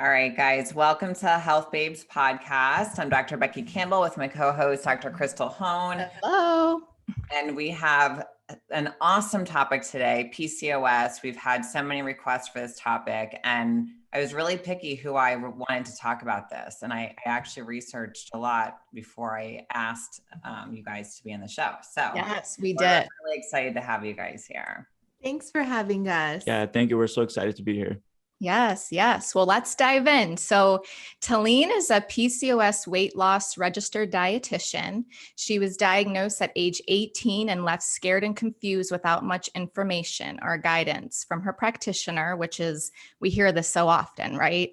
All right, guys, welcome to Health Babes podcast. I'm Dr. Becky Campbell with my co-host, Dr. Krystal Hone. Hello. And we have an awesome topic today, PCOS. We've had so many requests for this topic, and I was really picky who I wanted to talk about this. And I actually researched a lot before I asked you guys to be on the show. So yes, we we're did. really excited to have you guys here. Thanks for having us. Yeah, thank you. We're so excited to be here. Yes. Well, let's dive in. So Tallene is a PCOS weight loss registered dietitian. She was diagnosed at age 18 and left scared and confused without much information or guidance from her practitioner, which is, we hear this so often, right?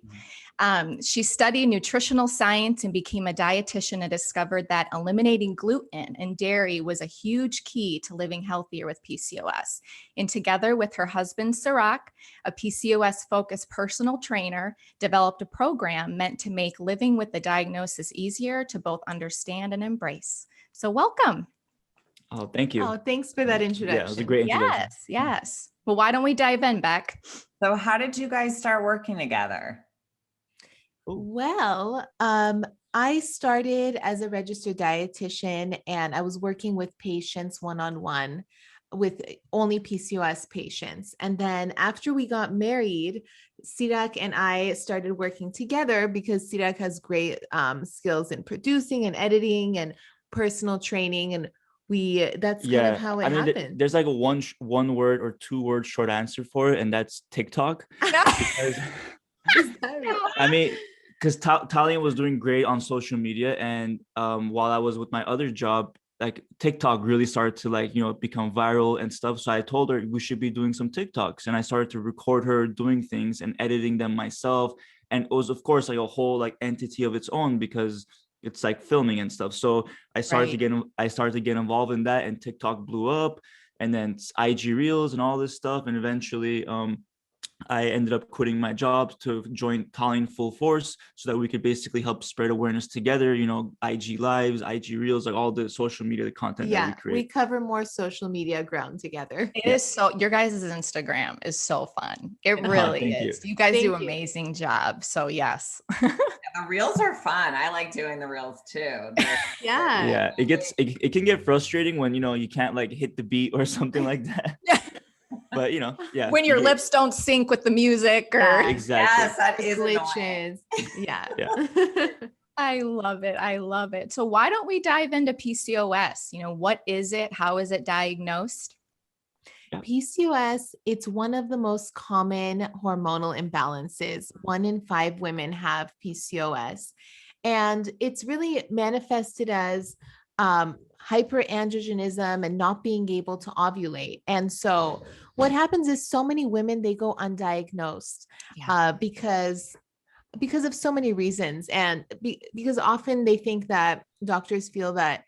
She studied nutritional science and became a dietitian and discovered that eliminating gluten and dairy was a huge key to living healthier with PCOS. And together with her husband, Sirak, a PCOS-focused personal trainer, developed a program meant to make living with the diagnosis easier to both understand and embrace. So welcome. Oh, thank you. Oh, thanks for that introduction. Yeah, it was a great introduction. Yes. Well, why don't we dive in, Beck? So how did you guys start working together? Well, I started as a registered dietitian and I was working with patients one-on-one with only PCOS patients. And then after we got married, Sirak and I started working together because Sirak has great skills in producing and editing and personal training. And that's kind of how it happened. There's like a one word or two word short answer for it, and that's TikTok. Because Tallene was doing great on social media, and while I was with my other job, like TikTok really started to become viral and stuff. So I told her we should be doing some TikToks, and I started to record her doing things and editing them myself. And it was, of course, like a whole entity of its own because it's like filming and stuff. So I started to get involved in that, and TikTok blew up, and then IG Reels and all this stuff, and eventually I ended up quitting my job to join Tallene full force so that we could basically help spread awareness together, IG lives, IG reels, like all the social media, the content that we create. We cover more social media ground together. It is so, your guys' Instagram is so fun. It really is. You guys do an amazing job. So yes. The reels are fun. I like doing the reels too. Yeah. It can get frustrating when, you can't hit the beat or something like that. But when your lips don't sync with the music or exactly. Yes, that is glitches. Yeah. I love it. So why don't we dive into PCOS? What is it? How is it diagnosed? Yeah. PCOS, it's one of the most common hormonal imbalances. 1 in 5 women have PCOS, and it's really manifested as hyperandrogenism and not being able to ovulate. And so what happens is so many women, they go undiagnosed because of so many reasons. And because often they think that doctors feel that,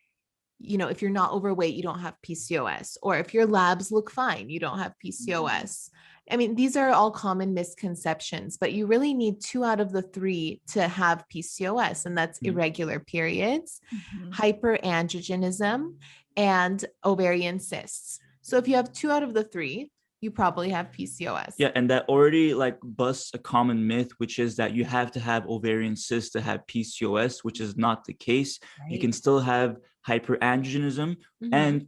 if you're not overweight, you don't have PCOS, or if your labs look fine, you don't have PCOS. I mean, these are all common misconceptions, but you really need 2 out of the 3 to have PCOS, and that's irregular periods, hyperandrogenism, and ovarian cysts. So if you have 2 out of the 3, you probably have PCOS. Yeah, and that already busts a common myth, which is that you have to have ovarian cysts to have PCOS, which is not the case. Right. You can still have hyperandrogenism and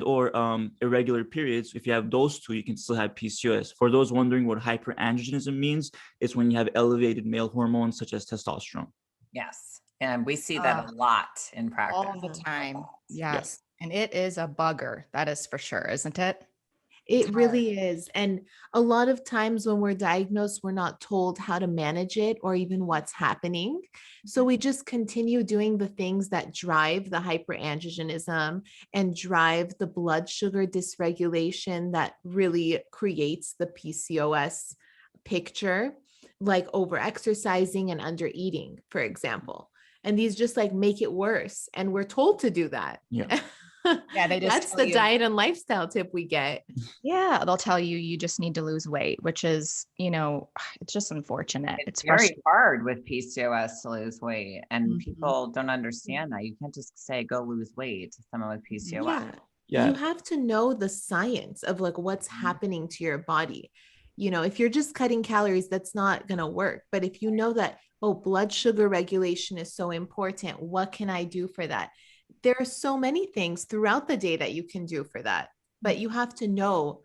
or irregular periods. If you have those 2, you can still have PCOS. For those wondering what hyperandrogenism means, it's when you have elevated male hormones such as testosterone. Yes, and we see that a lot in practice. All the time. Yes. And it is a bugger. That is for sure, isn't it? It really is. And a lot of times when we're diagnosed, we're not told how to manage it or even what's happening. So we just continue doing the things that drive the hyperandrogenism and drive the blood sugar dysregulation that really creates the PCOS picture, like overexercising and undereating, for example. And these just make it worse. And we're told to do that. Yeah. Yeah, that's the diet and lifestyle tip we get. Yeah, they'll tell you just need to lose weight, which is, it's just unfortunate. It's very hard with PCOS to lose weight, and people don't understand that. You can't just say go lose weight to someone with PCOS. Yeah. You have to know the science of what's happening to your body. if you're just cutting calories, that's not going to work. But if you know that, oh, blood sugar regulation is so important, what can I do for that? There are so many things throughout the day that you can do for that, but you have to know,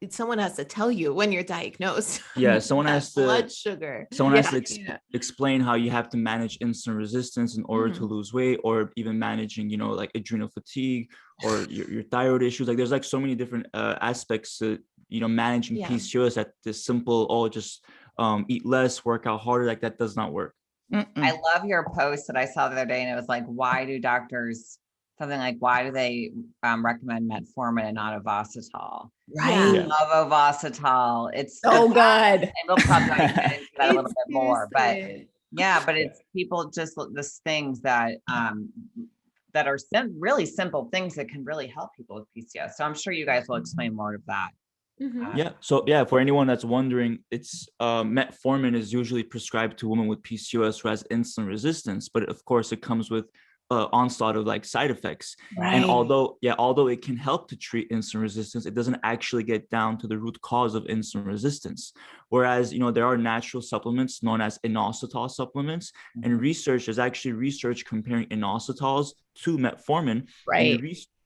someone has to tell you when you're diagnosed. Yeah, someone has to blood sugar. Someone has to explain how you have to manage insulin resistance in order to lose weight, or even managing, like adrenal fatigue or your thyroid issues. Like there's like so many different aspects to, managing PCOS, that this simple, just eat less, work out harder, like that does not work. I love your post that I saw the other day, and it was like, why do doctors, something like, why do they recommend metformin and not Ovasitol? Right. I love Ovasitol. It's so good. And we'll probably get into that a little bit more, but but it's people just this things that that are really simple things that can really help people with PCOS. So I'm sure you guys will explain more of that. So for anyone that's wondering, it's metformin is usually prescribed to women with PCOS who has insulin resistance, but of course it comes with onslaught of like side effects. And although it can help to treat insulin resistance, it doesn't actually get down to the root cause of insulin resistance. Whereas, there are natural supplements known as inositol supplements, and there's actually research comparing inositols to metformin.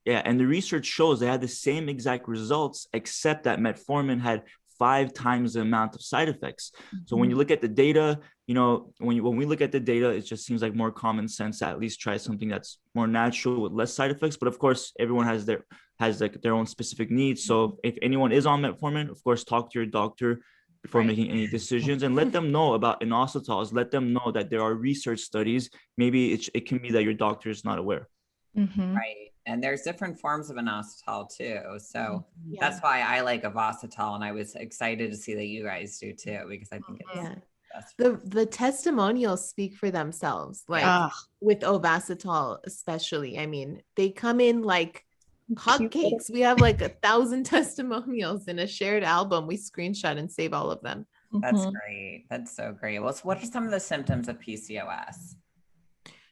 And the research shows they had the same exact results, except that metformin had 5 times the amount of side effects. So when you look at the data, when we look at the data, it just seems like more common sense to at least try something that's more natural with less side effects. But of course, everyone has their own specific needs. So if anyone is on metformin, of course, talk to your doctor before making any decisions, and let them know about inositols. Let them know that there are research studies. Maybe it can be that your doctor is not aware. Right. And there's different forms of inositol too. So that's why I like Ovasitol, and I was excited to see that you guys do too, because I think it's the testimonials speak for themselves. Like with Ovasitol, especially, I mean, they come in like hotcakes. We have like 1,000 testimonials in a shared album. We screenshot and save all of them. That's great. That's so great. Well, so what are some of the symptoms of PCOS?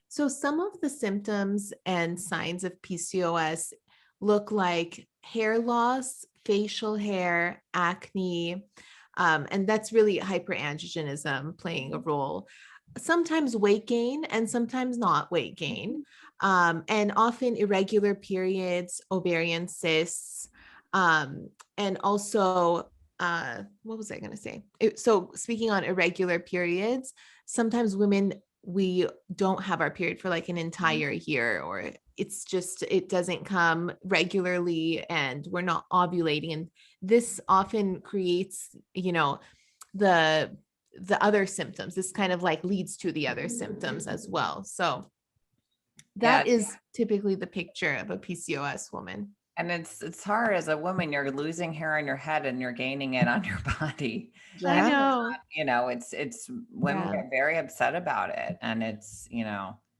So some of the symptoms and signs of PCOS look like hair loss, facial hair, acne, and that's really hyperandrogenism playing a role. Sometimes weight gain and sometimes not weight gain, and often irregular periods, ovarian cysts, and also, what was I going to say? So speaking on irregular periods, sometimes women, we don't have our period for like an entire year, or it doesn't come regularly and we're not ovulating. And this often creates, the other symptoms. This kind of like leads to the other symptoms as well. So that is typically the picture of a PCOS woman. And it's hard as a woman. You're losing hair on your head and you're gaining it on your body. I know. It's women get very upset about it, and it's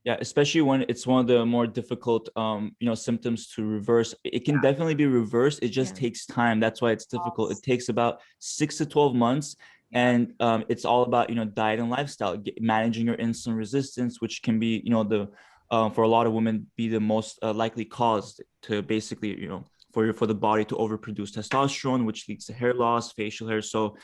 especially when it's one of the more difficult symptoms to reverse. It can definitely be reversed. It just takes time. That's why it's difficult. It takes about 6 to 12 months. And it's all about diet and lifestyle, managing your insulin resistance, which can be for a lot of women be the most likely cause to basically for the body to overproduce testosterone, which leads to hair loss, facial hair. So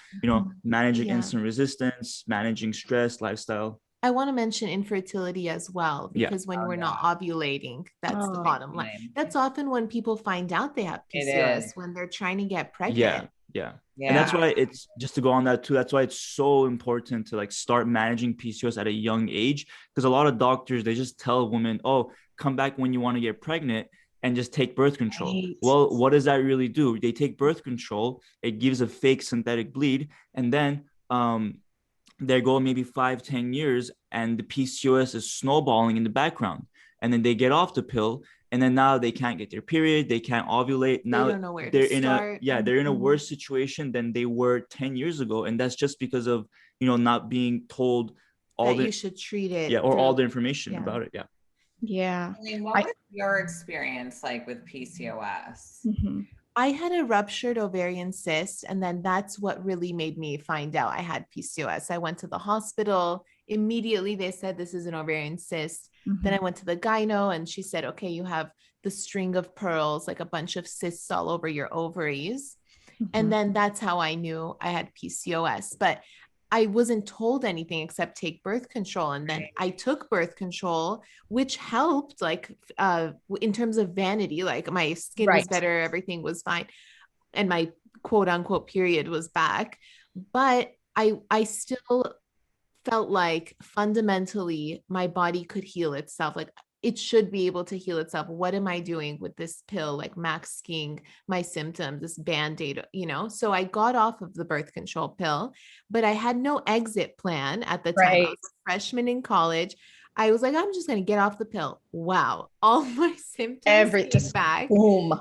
managing insulin resistance, managing stress, lifestyle. I want to mention infertility as well, because when we're not ovulating, that's the bottom line. That's often when people find out they have PCOS, when they're trying to get pregnant. Yeah. And that's why it's, just to go on that too, that's why it's so important to like start managing PCOS at a young age, because a lot of doctors, they just tell women, oh, come back when you want to get pregnant and just take birth control. Right. Well, what does that really do? They take birth control, it gives a fake synthetic bleed, and then they go maybe 5-10 years and the PCOS is snowballing in the background, and then they get off the pill, and then now they can't get their period, they can't ovulate. Now they don't know where to start. They're in a worse situation than they were 10 years ago, and that's just because of not being told you should treat it or all the information about it. I mean, what was your experience like with PCOS? I had a ruptured ovarian cyst, and then that's what really made me find out I had PCOS. I went to the hospital. Immediately they said, this is an ovarian cyst. Then I went to the gyno, and she said, okay, you have the string of pearls, like a bunch of cysts all over your ovaries. And then that's how I knew I had PCOS. But I wasn't told anything except take birth control. And then I took birth control, which helped, like, in terms of vanity, like my skin was better, everything was fine. And my quote unquote period was back. But I still felt like fundamentally my body could heal itself. Like, it should be able to heal itself. What am I doing with this pill, like masking my symptoms, this Band-Aid, So I got off of the birth control pill, but I had no exit plan at the time. I was a freshman in college. I was like, I'm just going to get off the pill. Wow. All my symptoms came back. Boom.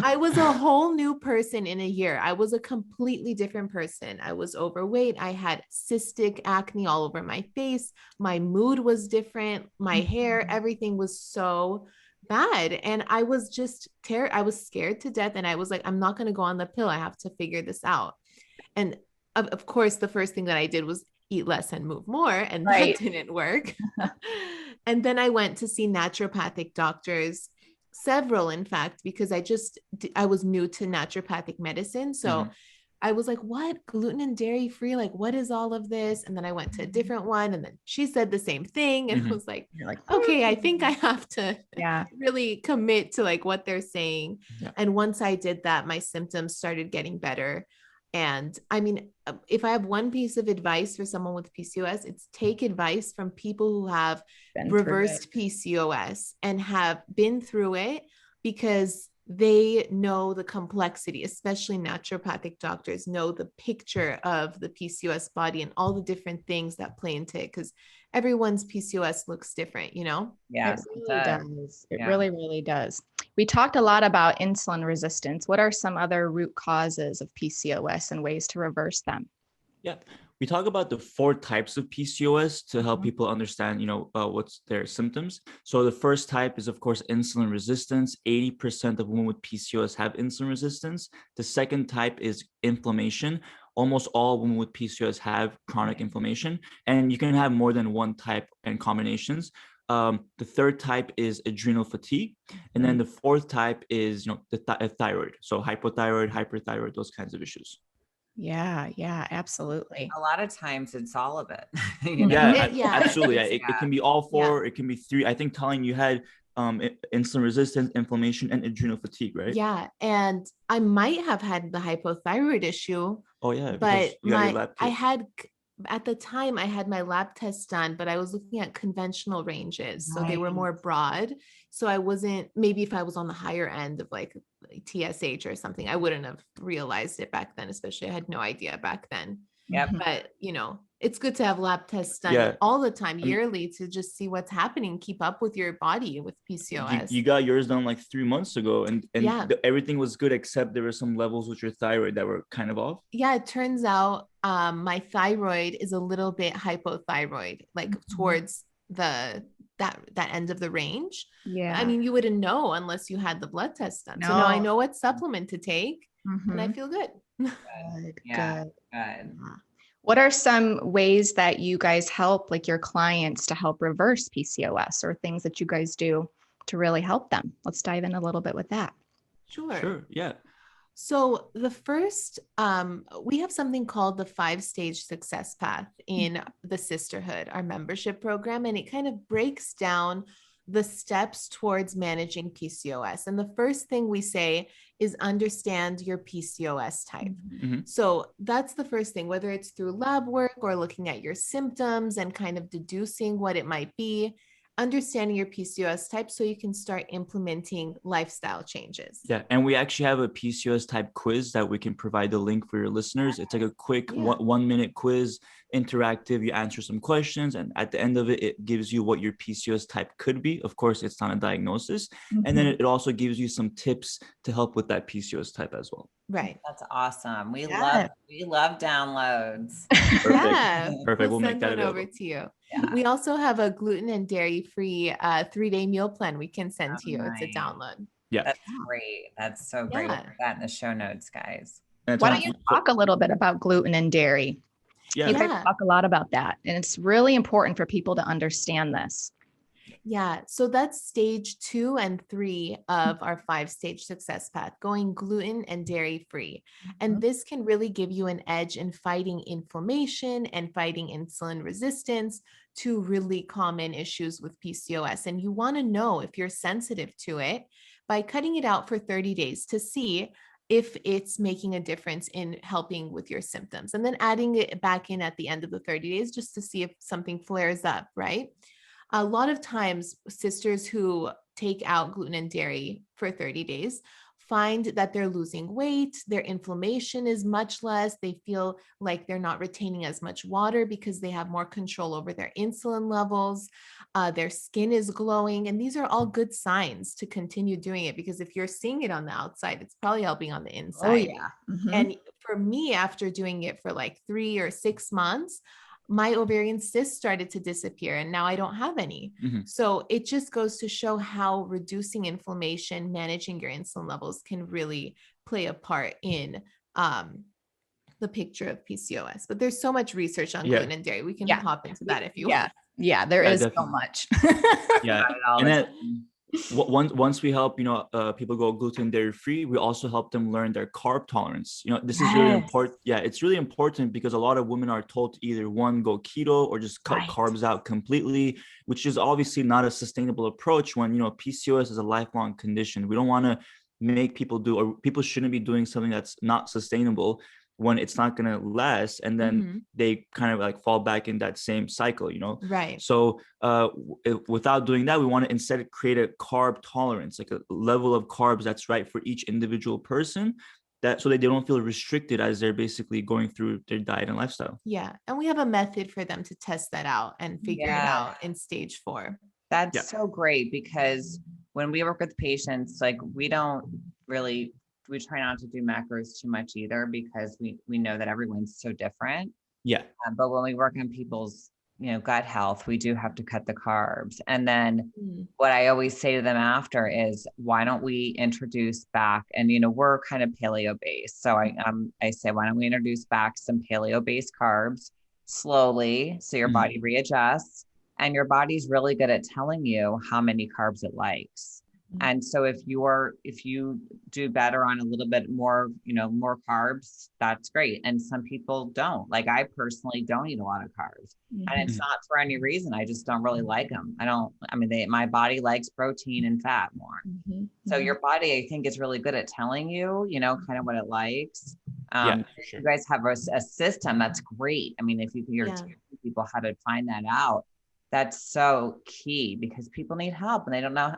I was a whole new person in a year. I was a completely different person. I was overweight. I had cystic acne all over my face. My mood was different. My hair, everything was so bad. And I was just I was scared to death. And I was like, I'm not going to go on the pill. I have to figure this out. And of course, the first thing that I did was eat less and move more. And that didn't work. And then I went to see naturopathic doctors, several, in fact, because I was new to naturopathic medicine. So I was like, what? Gluten and dairy free? Like, what is all of this? And then I went to a different one, and then she said the same thing. And I was like, okay, I think I have to really commit to like what they're saying. Yeah. And once I did that, my symptoms started getting better. And I mean, if I have one piece of advice for someone with PCOS, it's take advice from people who have reversed PCOS and have been through it, because they know the complexity, especially naturopathic doctors know the picture of the PCOS body and all the different things that play into it, because everyone's PCOS looks different, Yes, it really does. It really, really does. We talked a lot about insulin resistance. What are some other root causes of PCOS and ways to reverse them? Yeah, we talk about the 4 types of PCOS to help people understand, what's their symptoms. So the first type is, of course, insulin resistance. 80% of women with PCOS have insulin resistance. The second type is inflammation. Almost all women with PCOS have chronic inflammation, and you can have more than one type and combinations. The third type is adrenal fatigue. And then the fourth type is, the thyroid. So hypothyroid, hyperthyroid, those kinds of issues. Yeah, absolutely. A lot of times it's all of it. Absolutely. It can be all 4. It can be 3. I think, Tallene, you had insulin resistance, inflammation, and adrenal fatigue, right? Yeah. And I might have had the hypothyroid issue. Oh yeah. But at the time I had my lab tests done, but I was looking at conventional ranges. So they were more broad. So I wasn't, maybe if I was on the higher end of like TSH or something, I wouldn't have realized it back then, especially I had no idea back then. Yep. But it's good to have lab tests done all the time, yearly, to just see what's happening, keep up with your body with PCOS. You got yours done like 3 months ago, and everything was good, except there were some levels with your thyroid that were kind of off. Yeah, it turns out my thyroid is a little bit hypothyroid, like towards that end of the range. Yeah. I mean, you wouldn't know unless you had the blood test done. No. So now I know what supplement to take, and I feel good. Good. What are some ways that you guys help, like your clients, to help reverse PCOS, or things that you guys do to really help them? Let's dive in a little bit with that. Sure. Yeah. So the first, we have something called the 5-stage success path in the Sisterhood, our membership program, and it kind of breaks down the steps towards managing PCOS. And the first thing we say is understand your PCOS type. Mm-hmm. So that's the first thing, whether it's through lab work or looking at your symptoms and kind of deducing what it might be, understanding your PCOS type so you can start implementing lifestyle changes. Yeah. And we actually have a PCOS type quiz that we can provide the link for your listeners. It's like a quick 1 minute quiz, interactive. You answer some questions, and at the end of it, it gives you what your PCOS type could be. Of course, it's not a diagnosis. Mm-hmm. And then it also gives you some tips to help with that PCOS type as well. Right. That's awesome. We love downloads. Perfect. We'll make that available. Over to you. Yeah. We also have a gluten and dairy free 3-day meal plan we can send to you. Nice. It's a download. Yeah. That's great. That's so great. We'll put that in the show notes, guys. Why don't you talk a little bit about gluten and dairy? You guys talk a lot about that, and it's really important for people to understand this. Yeah. So that's stage 2 and 3 of our 5-stage success path, going gluten and dairy free. And this can really give you an edge in fighting inflammation and fighting insulin resistance, two really common issues with PCOS. And you want to know if you're sensitive to it by cutting it out for 30 days to see if it's making a difference in helping with your symptoms, and then adding it back in at the end of the 30 days just to see if something flares up, right? A lot of times, sisters who take out gluten and dairy for 30 days find that they're losing weight, their inflammation is much less, they feel like they're not retaining as much water because they have more control over their insulin levels, their skin is glowing, and these are all good signs to continue doing it, because if you're seeing it on the outside, it's probably helping on the inside. Oh yeah. And for me, after doing it for like 3 or 6 months, my ovarian cysts started to disappear and now I don't have any. So it just goes to show how reducing inflammation, managing your insulin levels can really play a part in the picture of PCOS. But there's so much research on gluten and dairy. We can hop into that if you want. Yeah, there is definitely so much. And then once we help, people go gluten dairy free, we also help them learn their carb tolerance. This is really important. Yeah, it's really important because a lot of women are told to either one, go keto or just cut carbs out completely, which is obviously not a sustainable approach when, PCOS is a lifelong condition. We don't want to make people do, or people shouldn't be doing something that's not sustainable when it's not going to last, and then they kind of like fall back in that same cycle, Right. So without doing that, we want to instead create a carb tolerance, like a level of carbs that's right for each individual person, that so that they don't feel restricted as they're basically going through their diet and lifestyle. Yeah. And we have a method for them to test that out and figure it out in stage 4. That's so great, because when we work with patients, like we try not to do macros too much either, because we know that everyone's so different. Yeah. But when we work on people's, gut health, we do have to cut the carbs. And then what I always say to them after is, why don't we introduce back, and, we're kind of paleo based. So I say, why don't we introduce back some paleo based carbs slowly, so your body readjusts, and your body's really good at telling you how many carbs it likes. And so if you do better on a little bit more, more carbs, that's great. And some people don't. Like I personally don't eat a lot of carbs, and it's not for any reason. I just don't really like them. My body likes protein and fat more. So your body, I think, is really good at telling you, kind of what it likes. For sure. You guys have a system that's great. I mean, if you're teaching people how to find that out, that's so key, because people need help and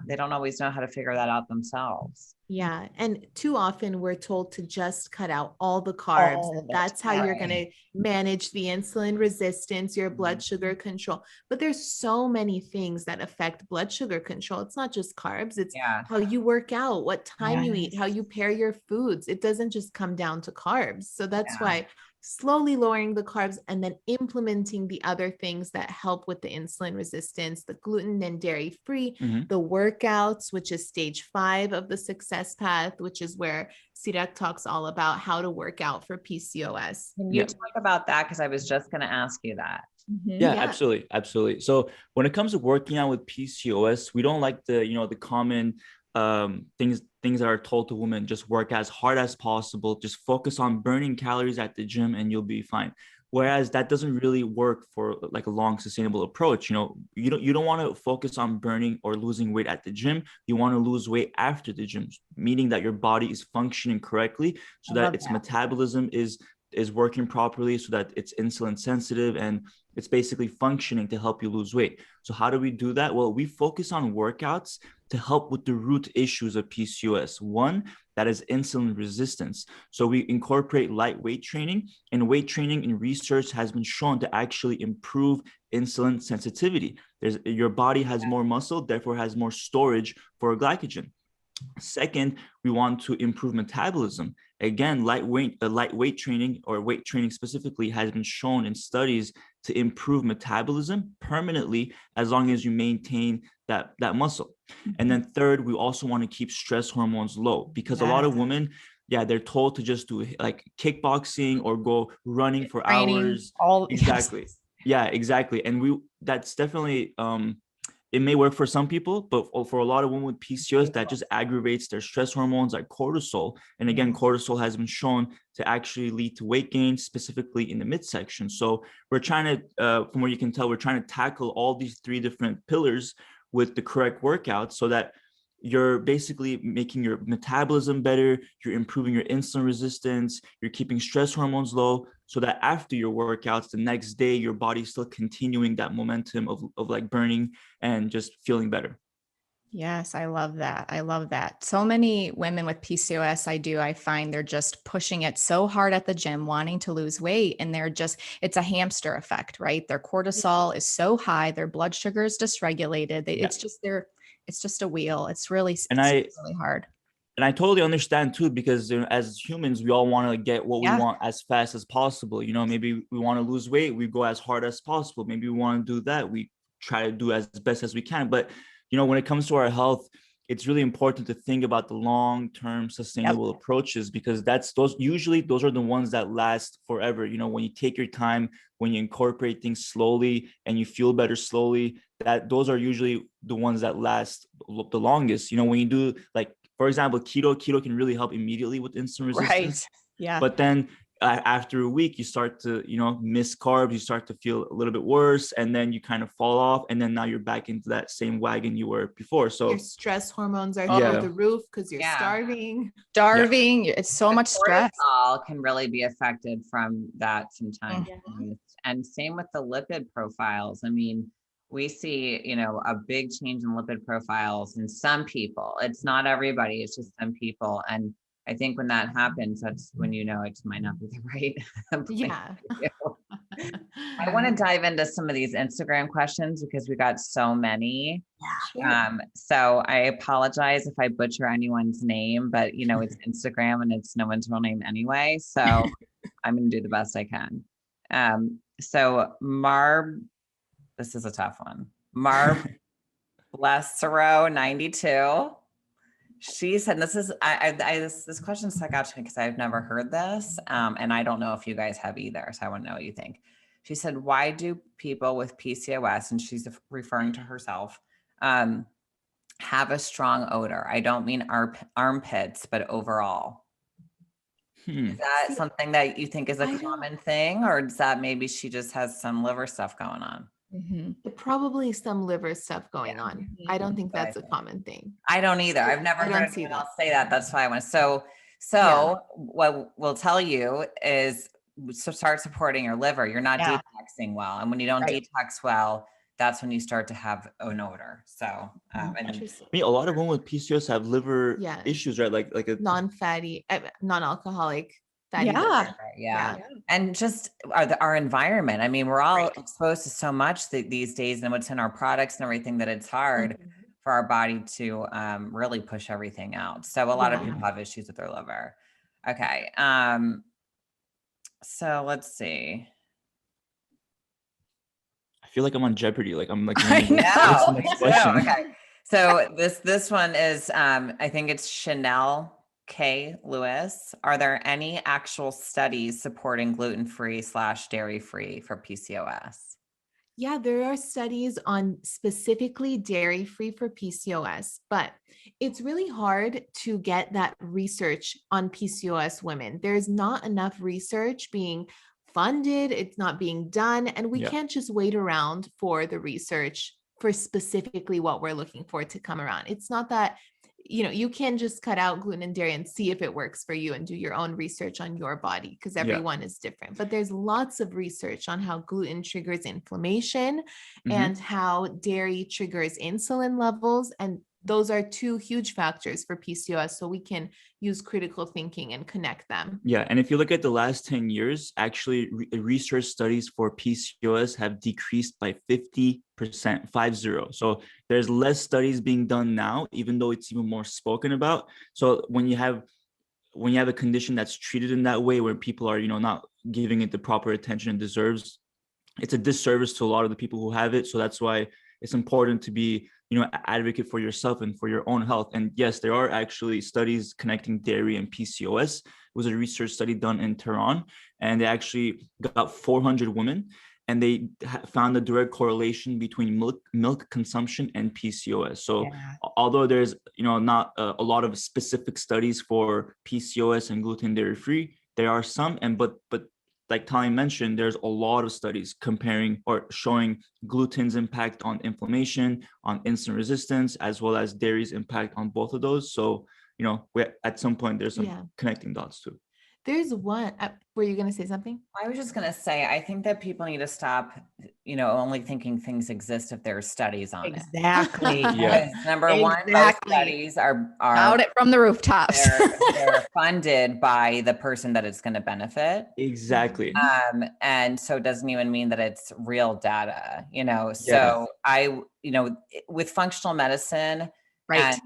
they don't always know how to figure that out themselves. Yeah. And too often we're told to just cut out all the carbs. That's how you're going to manage the insulin resistance, your blood sugar control. But there's so many things that affect blood sugar control. It's not just carbs. It's how you work out, what time you eat, how you pair your foods. It doesn't just come down to carbs. So that's why slowly lowering the carbs and then implementing the other things that help with the insulin resistance, the gluten and dairy free, the workouts, which is stage 5 of the success path, which is where Sirak talks all about how to work out for PCOS. Can you talk about that? Because I was just going to ask you that. Absolutely. So when it comes to working out with PCOS, we don't like the common things that are told to women. Just work as hard as possible, just focus on burning calories at the gym and you'll be fine. Whereas that doesn't really work for like a long sustainable approach. You don't want to focus on burning or losing weight at the gym. You want to lose weight after the gym, meaning that your body is functioning correctly, so that its metabolism is working properly, so that it's insulin sensitive and it's basically functioning to help you lose weight. So how do we do that? Well, we focus on workouts to help with the root issues of PCOS. One, that is insulin resistance. So we incorporate light weight training, and weight training in research has been shown to actually improve insulin sensitivity. Your body has more muscle, therefore has more storage for glycogen. Second, we want to improve metabolism. Again, light weight training, or weight training specifically, has been shown in studies to improve metabolism permanently as long as you maintain that muscle. And then third, we also want to keep stress hormones low, because a lot of women, they're told to just do like kickboxing or go running for hours. Exactly. Yeah, exactly. And that's definitely it may work for some people, but for a lot of women with PCOS, that just aggravates their stress hormones like cortisol. And again, cortisol has been shown to actually lead to weight gain, specifically in the midsection. So we're trying to, from what you can tell, we're trying to tackle all these 3 different pillars with the correct workout, so that you're basically making your metabolism better, you're improving your insulin resistance, you're keeping stress hormones low, so that after your workouts, the next day, your body's still continuing that momentum of like burning and just feeling better. Yes, I love that. I love that. So many women with PCOS, I find they're just pushing it so hard at the gym, wanting to lose weight. And it's a hamster effect, right? Their cortisol is so high, their blood sugar is dysregulated. It's just a wheel. It's really hard. And I totally understand too, because as humans, we all want to get what we want as fast as possible. Maybe we want to lose weight, we go as hard as possible. Maybe we want to do that, we try to do as best as we can. But when it comes to our health, it's really important to think about the long-term sustainable approaches, because those are the ones that last forever. When you take your time, when you incorporate things slowly and you feel better slowly, those are usually the ones that last the longest. When you do, like, for example, keto can really help immediately with insulin resistance. Right. Yeah. But then after a week, you start to, miss carbs, you start to feel a little bit worse, and then you kind of fall off. And then now you're back into that same wagon you were before. So your stress hormones are through the roof because you're starving. It's so much stress. Cortisol can really be affected from that sometimes. And same with the lipid profiles. I mean, we see, a big change in lipid profiles in some people. It's not everybody, it's just some people. And I think when that happens, that's when it might not be the right place for you. I want to dive into some of these Instagram questions because we got so many. So I apologize if I butcher anyone's name, but it's Instagram and it's no one's real name anyway. So I'm going to do the best I can. So this is a tough one. Blessero 92. She said, and this is, this question stuck out to me because I've never heard this. And I don't know if you guys have either. So I want to know what you think. She said, why do people with PCOS, and she's referring to herself, have a strong odor? I don't mean armpits, but overall. Is that something that you think is a common thing, or is that maybe she just has some liver stuff going on? Probably some liver stuff going on. I don't think that's a common thing. I don't either. I've never heard anyone else say that. That's why I went. So what we'll tell you is start supporting your liver. You're not detoxing well. And when you don't detox well, that's when you start to have an odor. So a lot of women with PCOS have liver issues, right? Like a non-fatty, non-alcoholic fatty liver. And just our environment. I mean, we're all exposed to so much these days, and what's in our products and everything, that it's hard for our body to really push everything out. So a lot of people have issues with their liver. Okay. So let's see. I feel like I'm on Jeopardy. Like I'm like, I know. Okay. So this one is, I think it's Chanel K. Lewis. Are there any actual studies supporting gluten-free / dairy-free for PCOS? Yeah, there are studies on specifically dairy-free for PCOS, but it's really hard to get that research on PCOS women. There's not enough research being funded. It's not being done. And we can't just wait around for the research for specifically what we're looking for to come around. It's not that, you can just cut out gluten and dairy and see if it works for you and do your own research on your body, because everyone is different. But there's lots of research on how gluten triggers inflammation and how dairy triggers insulin levels. And those are 2 huge factors for PCOS. So we can use critical thinking and connect them. Yeah. And if you look at the last 10 years, actually research studies for PCOS have decreased by 50%, 50. So there's less studies being done now, even though it's even more spoken about. So when you have a condition that's treated in that way, where people are, not giving it the proper attention it deserves, it's a disservice to a lot of the people who have it. So that's why it's important to be, advocate for yourself and for your own health. And yes, there are actually studies connecting dairy and PCOS. It was a research study done in Tehran, and they actually got 400 women, and they found a direct correlation between milk consumption and PCOS. So although there's, not a lot of specific studies for PCOS and gluten dairy free, there are some, but like Tallene mentioned, there's a lot of studies comparing or showing gluten's impact on inflammation, on insulin resistance, as well as dairy's impact on both of those. So, at some point there's some connecting dots too. There's one, were you going to say something? I was just going to say, I think that people need to stop, only thinking things exist if there are studies on it. Exactly. Number one, those studies are out it from the rooftops. They're funded by the person that it's going to benefit. Exactly. And so it doesn't even mean that it's real data, So with functional medicine, and,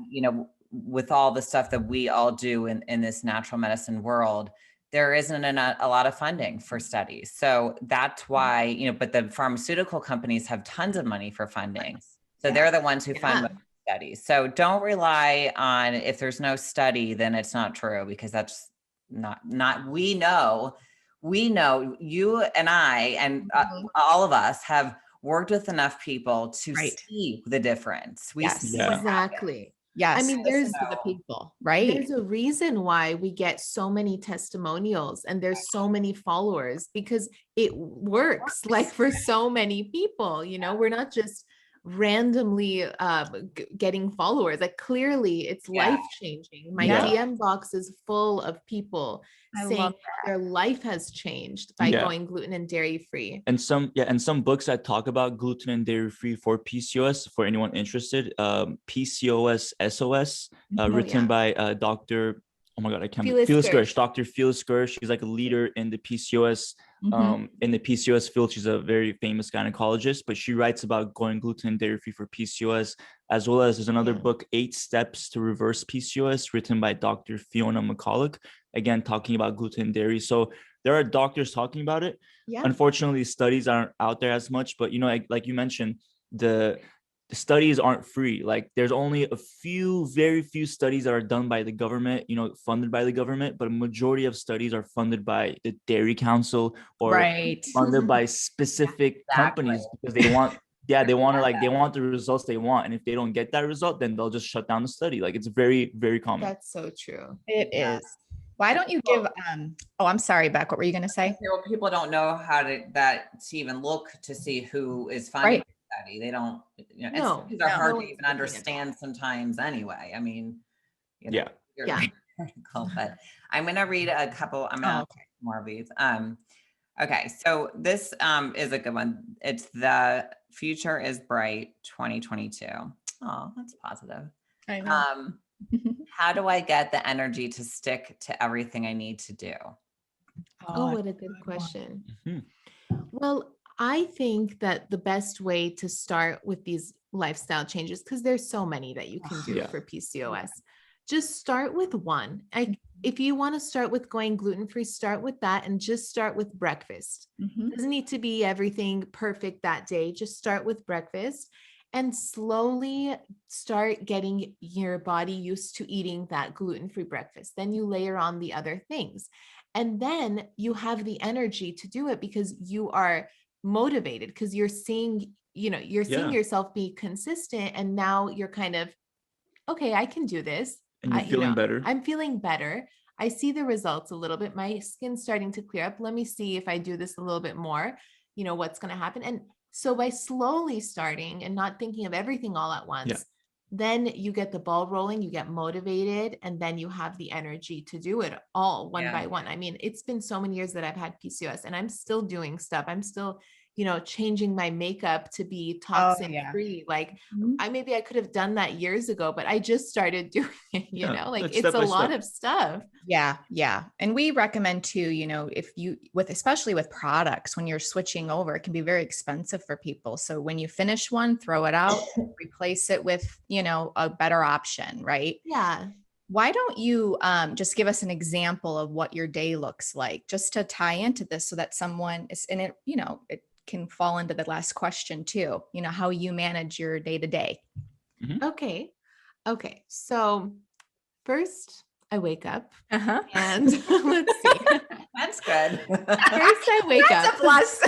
with all the stuff that we all do in this natural medicine world, there isn't a lot of funding for studies. So that's why, but the pharmaceutical companies have tons of money for funding. So they're the ones who fund studies. So don't rely on, if there's no study, then it's not true, because that's not, we know you and I, and all of us have worked with enough people to see the difference. We see exactly. Yes. I mean, there's the people, right? There's a reason why we get so many testimonials and there's so many followers, because it works like for so many people, we're not just randomly getting followers. Like clearly it's life-changing. My DM box is full of people saying their life has changed by going gluten and dairy free. And some books that talk about gluten and dairy free for PCOS, for anyone interested, PCOS SOS, written by Dr. Oh my God, I can't remember. Dr. Phyllis Gersh. She's like a leader in the PCOS, in the PCOS field. She's a very famous gynecologist, but she writes about going gluten and dairy free for PCOS, as well as there's another book, 8 Steps to Reverse PCOS, written by Dr. Fiona McCulloch, again, talking about gluten and dairy. So there are doctors talking about it. Unfortunately, studies aren't out there as much, but like you mentioned, the studies aren't free. Like there's only very few studies that are done by the government, funded by the government, but a majority of studies are funded by the Dairy Council or funded by specific companies, because they want the results they want. And if they don't get that result, then they'll just shut down the study. Like it's very, very common. That's so true. It is. Why don't you give, I'm sorry, Beck, what were you going to say? Well, people don't know how to even look to see who is funding the study. They don't, studies are hard to even understand sometimes anyway. I mean, article, but I'm going to read a couple, more of these. Okay. So this is a good one. It's The Future is Bright 2022. Oh, that's positive. I know. How do I get the energy to stick to everything I need to do? Oh, what a good question. Well, I think that the best way to start with these lifestyle changes, because there's so many that you can do for PCOS, just start with one. If you want to start with going gluten-free, start with that and just start with breakfast. Doesn't need to be everything perfect that day. Just start with breakfast and slowly start getting your body used to eating that gluten-free breakfast. Then you layer on the other things. And then you have the energy to do it because you are motivated, because you're seeing, seeing yourself be consistent. And now you're kind of, okay, I can do this. And you're feeling better. I'm feeling better. I see the results a little bit. My skin's starting to clear up. Let me see if I do this a little bit more, what's going to happen. And so by slowly starting and not thinking of everything all at once, then you get the ball rolling, you get motivated, and then you have the energy to do it all one by one. I mean, it's been so many years that I've had PCOS and I'm still doing stuff. I'm still, changing my makeup to be toxin free. Like maybe I could have done that years ago, but I just started doing it, it's a lot of stuff. Yeah. Yeah. And we recommend too, if you, especially with products, when you're switching over, it can be very expensive for people. So when you finish one, throw it out, replace it with, a better option. Right. Yeah. Why don't you just give us an example of what your day looks like, just to tie into this so that someone is in it, it can fall into the last question too, how you manage your day to day. Okay. So first I wake up and let's see. That's good. First I wake up. That's a plus.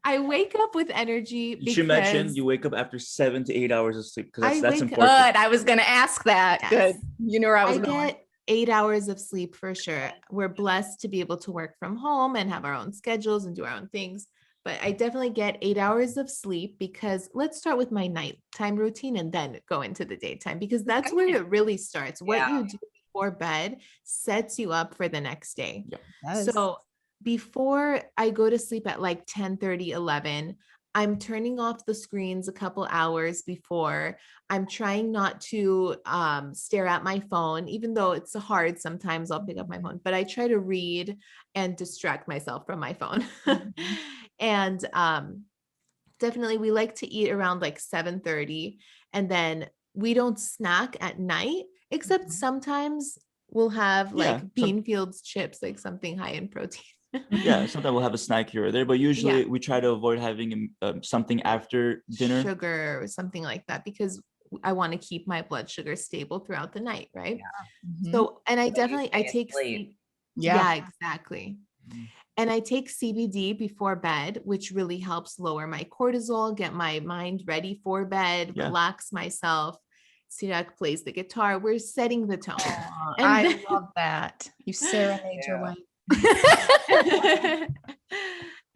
I wake up with energy You because should mention you wake up after 7 to 8 hours of sleep, because that's Good. important. I was going to ask that. Yes. Good. You know where I was I going. get 8 hours of sleep for sure. We're blessed to be able to work from home and have our own schedules and do our own things. But I definitely get 8 hours of sleep, because let's start with my nighttime routine and then go into the daytime, because that's where it really starts. What you do before bed sets you up for the next day. Yeah. So before I go to sleep at like 10:30, 11, I'm turning off the screens a couple hours before. I'm trying not to stare at my phone, even though it's hard. Sometimes I'll pick up my phone, but I try to read and distract myself from my phone. And definitely we like to eat around like 7:30, and then we don't snack at night, except sometimes we'll have like bean fields chips, like something high in protein. Yeah, sometimes we'll have a snack here or there, but usually we try to avoid having something after dinner, sugar or something like that, because I want to keep my blood sugar stable throughout the night, right? So, and I definitely I take exactly. And I take CBD before bed, which really helps lower my cortisol, get my mind ready for bed, relax myself. Sirak plays the guitar. We're setting the tone. And I love that. You serenade your wife.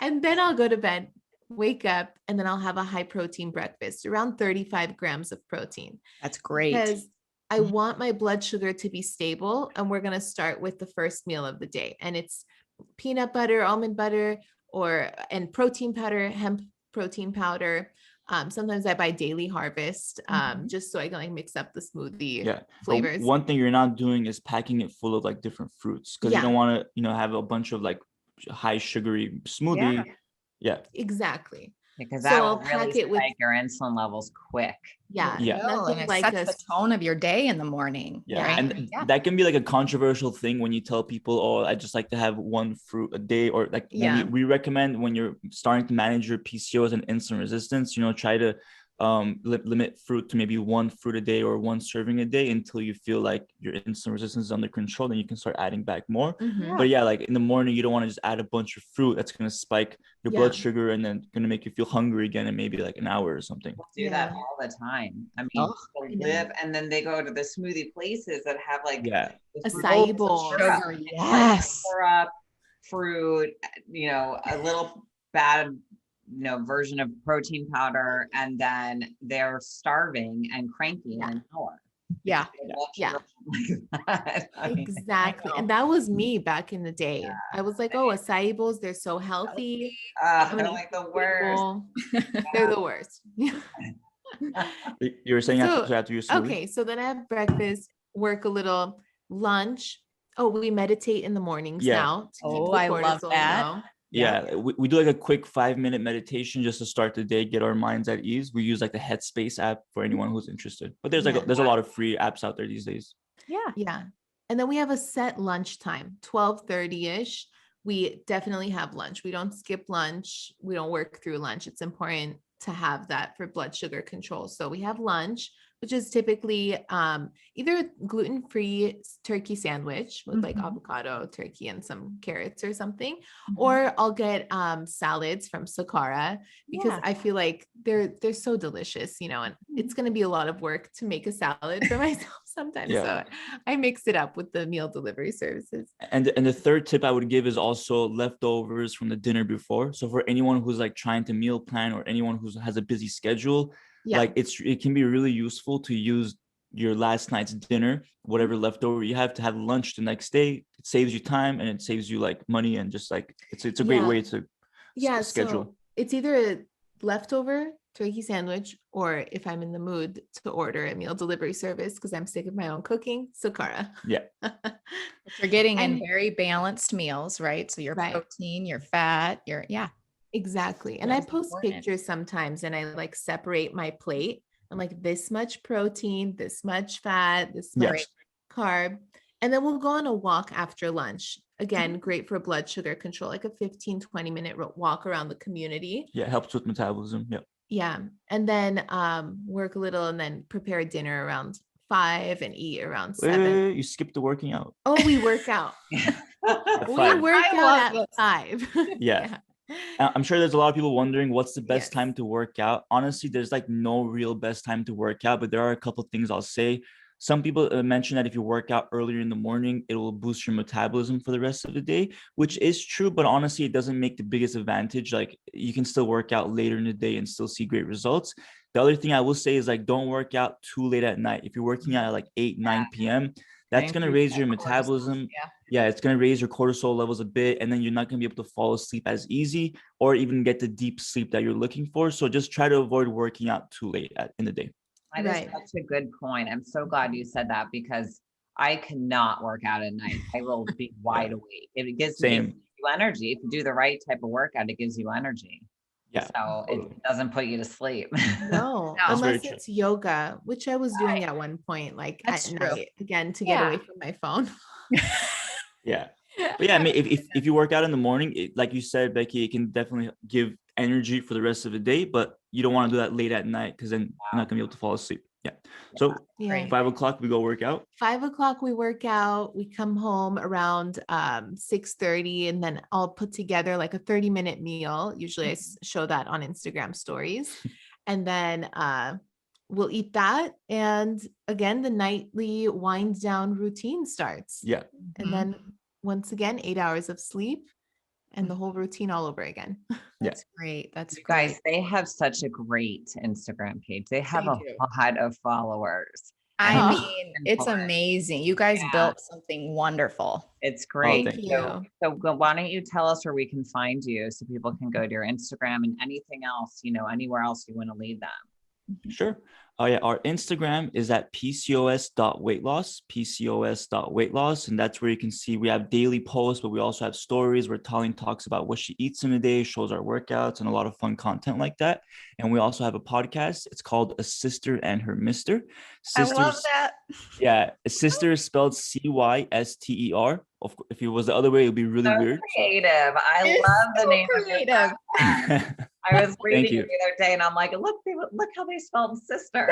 And then I'll go to bed, wake up, and then I'll have a high protein breakfast, around 35 grams of protein. That's great. Because I want my blood sugar to be stable. And we're going to start with the first meal of the day. And it's peanut butter, almond butter, and protein powder, hemp protein powder. Sometimes I buy Daily Harvest, just so I can like mix up the smoothie flavors. But one thing you're not doing is packing it full of like different fruits, because you don't want to, have a bunch of like high sugary smoothie. Exactly. Because that will really spike your insulin levels quick. And it sets the tone of your day in the morning. And that can be like a controversial thing when you tell people, oh, I just like to have one fruit a day, or like we recommend when you're starting to manage your PCOS and insulin resistance, try to limit fruit to maybe one fruit a day or one serving a day until you feel like your insulin resistance is under control. Then you can start adding back more. But like in the morning, you don't want to just add a bunch of fruit. That's going to spike your blood sugar and then going to make you feel hungry again in maybe like an hour or something. We'll do that all the time. I mean, and then they go to the smoothie places that have like acai bowl, sugar, syrup, fruit, a little bad version of protein powder, and then they're starving and cranky in an hour. Exactly. And that was me back in the day. I was like, oh, acai bowls, they're so healthy. They're like the worst. They're the worst. You were saying after your smoothie? Okay, so then I have breakfast, work a little, lunch. Oh, we meditate in the mornings now. I love that. We do like a quick 5-minute meditation just to start the day, get our minds at ease. We use like the Headspace app for anyone who's interested, but there's a lot of free apps out there these days. And then we have a set lunch time, 12:30ish. We definitely have lunch. We don't skip lunch. We don't work through lunch. It's important to have that for blood sugar control. So we have lunch, which is typically either gluten-free turkey sandwich with like avocado, turkey, and some carrots or something, or I'll get salads from Sakara, because I feel like they're so delicious, and it's going to be a lot of work to make a salad for myself sometimes. So I mix it up with the meal delivery services. And the third tip I would give is also leftovers from the dinner before. So for anyone who's like trying to meal plan, or anyone who has a busy schedule, like it can be really useful to use your last night's dinner, whatever leftover you have, to have lunch the next day. It saves you time and it saves you like money, and just like it's a great way to schedule. So it's either a leftover turkey sandwich, or if I'm in the mood to order a meal delivery service because I'm sick of my own cooking, Sakara. You're getting in very balanced meals, right? So your protein, your fat, exactly. And I post pictures sometimes, and I like separate my plate. I'm like, this much protein, this much fat, this much carb. And then we'll go on a walk after lunch. Again, great for blood sugar control, like a 15-20 minute walk around the community. It helps with metabolism. And then work a little, and then prepare dinner around 5 and eat around 7. You skipped the working out. Oh, we work out. We work out at 5. I'm sure there's a lot of people wondering what's the best Yes. time to work out. Honestly, there's like no real best time to work out, but there are a couple of things I'll say. Some people mention that if you work out earlier in the morning, it will boost your metabolism for the rest of the day, which is true. But honestly, it doesn't make the biggest advantage. Like you can still work out later in the day and still see great results. The other thing I will say is like, don't work out too late at night. If you're working out at like 8, 9 p.m., that's going to raise your metabolism. Yeah, it's going to raise your cortisol levels a bit, and then you're not going to be able to fall asleep as easy or even get the deep sleep that you're looking for. So just try to avoid working out too late in the day. That is such a good point. I'm so glad you said that because I cannot work out at night. I will be wide awake. It gives you energy. If you do the right type of workout, it gives you energy. Yeah. So it doesn't put you to sleep. No, unless it's yoga, which I was doing at one point, like at night, again, to get away from my phone. Yeah. But yeah, I mean, if you work out in the morning, like you said, Becky, it can definitely give energy for the rest of the day, but you don't want to do that late at night because then you're not gonna be able to fall asleep. Yeah. So 5 o'clock we go work out. 5 o'clock we work out. We come home around 6:30, and then I'll put together like a 30-minute meal. Usually I show that on Instagram stories, and then we'll eat that. And again, the nightly wind down routine starts. Yeah. And then once again, 8 hours of sleep and the whole routine all over again. That's great. That's you great. guys, they have such a great Instagram page. They have a lot of followers. I mean, it's amazing. You guys built something wonderful. It's great. Thank you. So why don't you tell us where we can find you so people can go to your Instagram and anything else, anywhere else you want to lead them. Sure. Our Instagram is at PCOS.weightloss, PCOS.weightloss. And that's where you can see we have daily posts, but we also have stories where Tallene talks about what she eats in a day, shows our workouts and a lot of fun content like that. And we also have a podcast. It's called A Sister and Her Mister. I love that. Yeah. A sister is spelled CYSTER. If it was the other way, it would be really weird. Creative. I love the name creative. of your I was reading it the other day and I'm like, look how they spelled sister.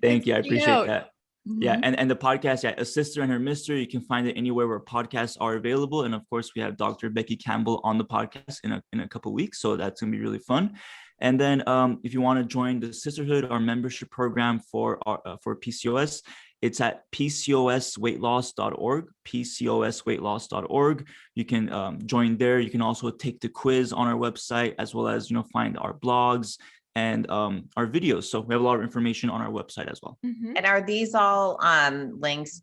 Thank you. I appreciate that. Yeah. And the podcast, A Sister and Her Mister, you can find it anywhere where podcasts are available. And of course, we have Dr. Becky Campbell on the podcast in a couple of weeks. So that's going to be really fun. And then if you want to join the Sisterhood, our membership program for PCOS, it's at PCOSweightloss.org, PCOSweightloss.org. You can join there. You can also take the quiz on our website, as well as, find our blogs and our videos. So we have a lot of information on our website as well. And are these all links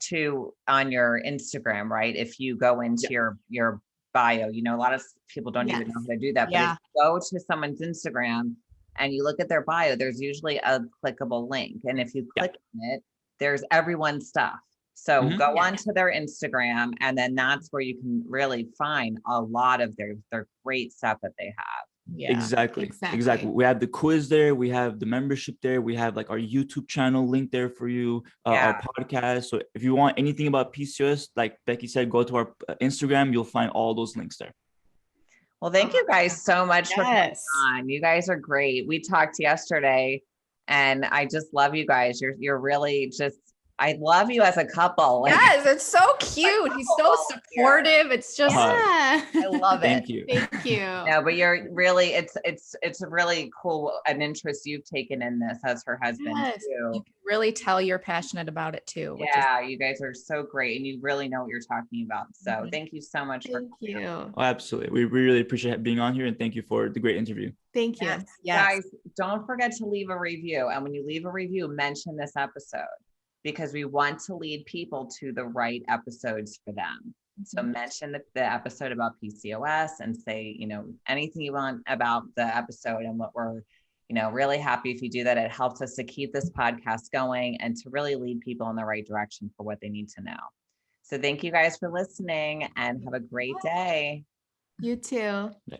on your Instagram, right? If you go into your bio, a lot of people don't even know how to do that. But if you go to someone's Instagram and you look at their bio, there's usually a clickable link. And if you click on it, there's everyone's stuff. So go onto their Instagram, and then that's where you can really find a lot of their great stuff that they have. Yeah, exactly. We have the quiz there. We have the membership there. We have like our YouTube channel link there for you, our podcast. So if you want anything about PCOS, like Becky said, go to our Instagram. You'll find all those links there. Well, thank you guys so much for coming on. You guys are great. We talked yesterday, and I just love you guys. You're really just, I love you as a couple. Yes, it's so cute. He's so supportive. It's just, I love it. Thank you. Thank you. No, but you're really, it's a really cool, an interest you've taken in this as her husband too. You can really tell you're passionate about it too. You guys are so great, and you really know what you're talking about. So thank you so much. Thank you. Oh, absolutely. We really appreciate being on here, and thank you for the great interview. Thank you. Guys, don't forget to leave a review. And when you leave a review, mention this episode, because we want to lead people to the right episodes for them. So mention the episode about PCOS and say, anything you want about the episode, and what we're, really happy if you do that. It helps us to keep this podcast going and to really lead people in the right direction for what they need to know. So thank you guys for listening, and have a great day. You too. Yeah.